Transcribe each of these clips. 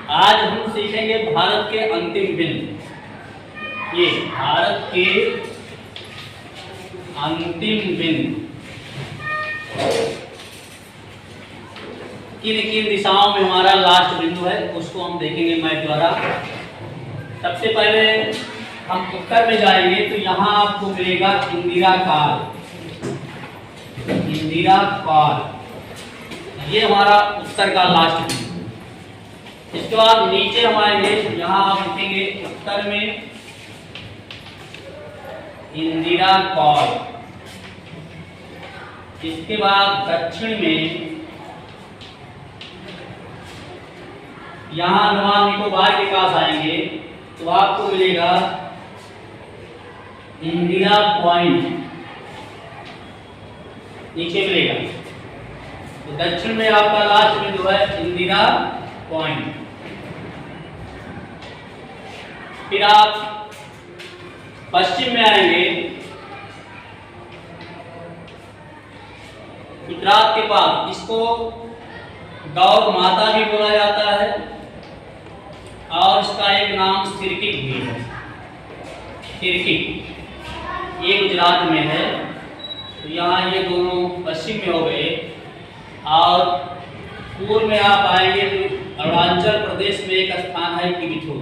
आज हम सीखेंगे भारत के अंतिम बिंदु। ये भारत के अंतिम बिंदु किन किन दिशाओं में हमारा लास्ट बिंदु है उसको हम देखेंगे मैप द्वारा। सबसे पहले हम उत्तर में जाएंगे तो यहाँ आपको मिलेगा इंदिरा काल। इंदिरा काल ये हमारा उत्तर का लास्ट बिंदु। इसके बाद नीचे हम आएंगे, यहाँ आप लिखेंगे उत्तर में इंदिरा काल। इसके बाद दक्षिण में यहाँ अंडमान निकोबार के पास आएंगे तो आपको मिलेगा इंदिरा पॉइंट, नीचे मिलेगा। तो दक्षिण में आपका लास्ट बिंदु है इंदिरा पॉइंट। फिर आप पश्चिम में आएंगे, गुजरात के पास, इसको गौ माता भी बोला जाता है और इसका एक नाम सिरकिट भी है। सिरकिट ये गुजरात में है। तो यहाँ ये दोनों पश्चिम में हो गए। और पूर्व में आप आएंगे तो अरुणाचल प्रदेश में एक स्थान है किबिथु।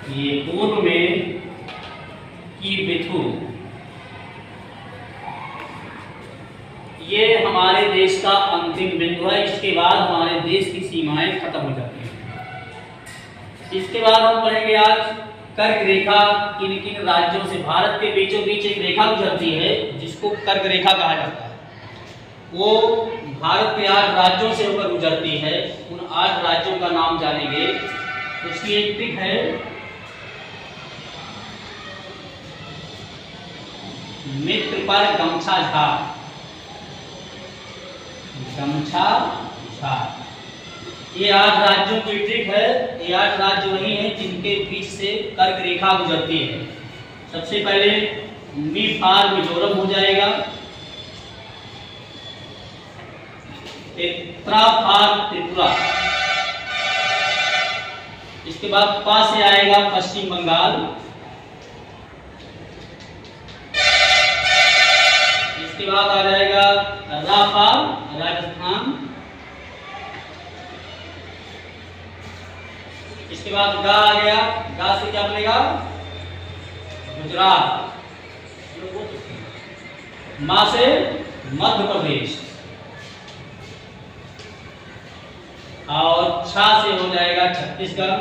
ये पूर्व में किबिथु, ये हमारे देश का अंतिम बिंदु है। इसके बाद हमारे देश की सीमाएं खत्म हो जाती हैं। इसके बाद हम पढ़ेंगे आज कर्क रेखा किन किन राज्यों से, भारत के बीचों बीच एक रेखा गुजरती है जिसको कर्क रेखा कहा जाता है। वो भारत के 8 राज्यों से होकर गुजरती है। उन 8 राज्यों का नाम जानेंगे। उसकी एक ट्रिक है, मित्र पर गमछा झाड़। गमछा झाड़ ये 8 राज्यों की ट्रिक है। ये 8 राज्य वही हैं जिनके बीच से कर्क रेखा गुजरती है। सबसे पहले मी फार मिजोरम हो जाएगा, त्रा फार त्रिपुरा, इसके बाद पा से आएगा पश्चिम बंगाल, इसके बाद आ जाएगा रा फार राजस्थान, इसके बाद गा आ गया, गा से क्या बनेगा गुजरात, मा से मध्य प्रदेश और छा से हो जाएगा छत्तीसगढ़,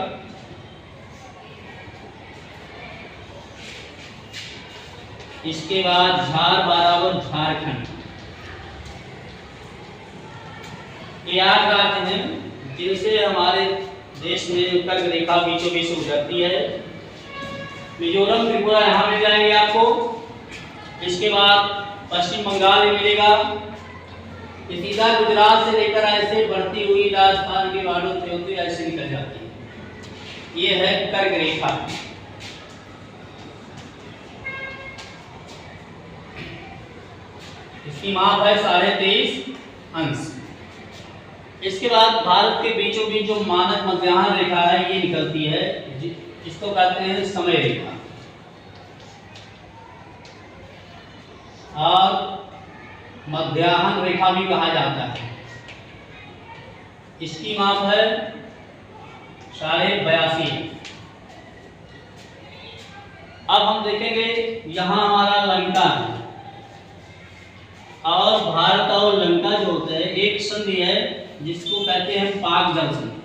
इसके बाद झार बराबर झारखंड। ये 8 राज्य हैं जिनसे हमारे देश में कर्क रेखा बीचों बीच से गुजरती है। मिजोरम त्रिपुरा यहाँ मिल जाएंगे आपको। इसके बाद पश्चिम बंगाल में मिलेगा। ये सीधा गुजरात से लेकर ऐसे बढ़ती हुई राजस्थान के वालों से होती ऐसे निकल जाती है। ये है कर्क रेखा। इसकी माप है 23.5 अंश। इसके बाद भारत के बीचों बीच जो मानक मध्याह्न रेखा है ये निकलती है, इसको कहते हैं समय रेखा। और मध्याह्न रेखा भी कहा जाता है। इसकी माप है 82.5। अब हम देखेंगे यहाँ हमारा लंका है और भारत और लंका जो होता है एक संधि है जिसको कहते हैं पाक जल संधि।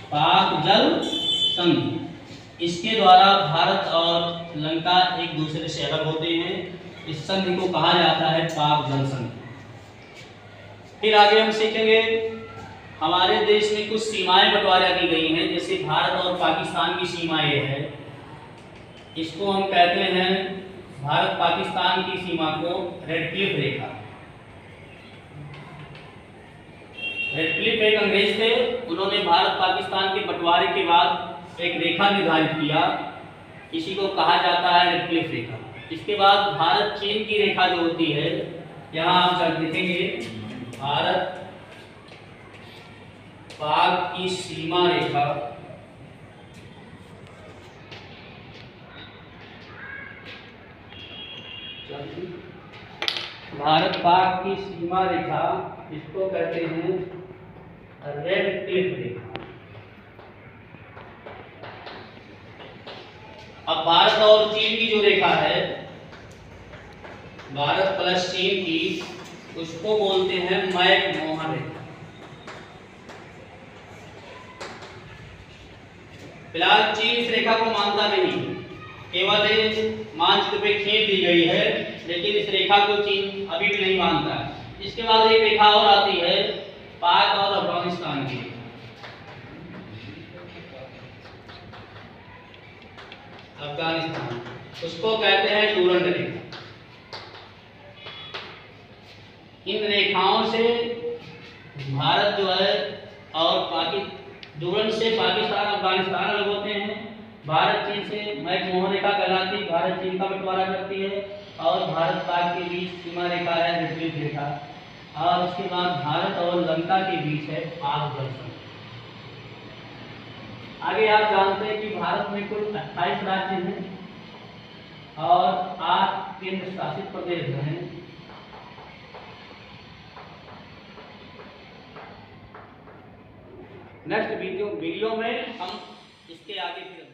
पाक जल संधि, इसके द्वारा भारत और लंका एक दूसरे से अलग होते हैं। इस संधि को कहा जाता है पाक जल संधि। फिर आगे हम सीखेंगे हमारे देश में कुछ सीमाएं बंटवारा की गई हैं। जैसे भारत और पाकिस्तान की सीमा ये है, इसको हम कहते हैं भारत पाकिस्तान की सीमा को रेड क्लिफ रेखा। रेड क्लिफ एक अंग्रेज थे, उन्होंने भारत पाकिस्तान के बंटवारे के बाद एक रेखा निर्धारित किया, इसी को कहा जाता है रेड क्लिफ रेखा। इसके बाद भारत चीन की रेखा जो होती है, यहाँ आप देखेंगे भारत पाक की सीमा रेखा भारत पाक की सीमा रेखा, इसको कहते हैं रेड क्लिफ रेखा। अब भारत और चीन की जो रेखा है, भारत प्लस चीन की, उसको बोलते हैं मैक-मोहन रेखा। फिलहाल चीन इस रेखा को मानता नहीं, केवल मानचित्र पे खींच दी गई है, लेकिन इस रेखा को चीन अभी भी नहीं मानता है। इसके बाद एक रेखा और आती है पाक और अफगानिस्तान की। अफगानिस्तान, उसको कहते हैं डूरंड रेखा। इन रेखाओं से भारत जो है और डूरंड से पाकिस्तान अफगानिस्तान अलग होते हैं। भारत चीन से मैक-मोहन रेखा कहलाती, भारत चीन का बंटवारा करती है, और भारत पाक के बीच सीमा रेखा है रेड क्लिफ रेखा, और उसके बाद भारत और लंका के बीच है पाक जल संधि। आगे आप जानते हैं कि भारत में कुल 28 राज्य हैं और 8 केंद्र शासित प्रदेश हैं। नेक्स्ट वीडियो में हम इसके आगे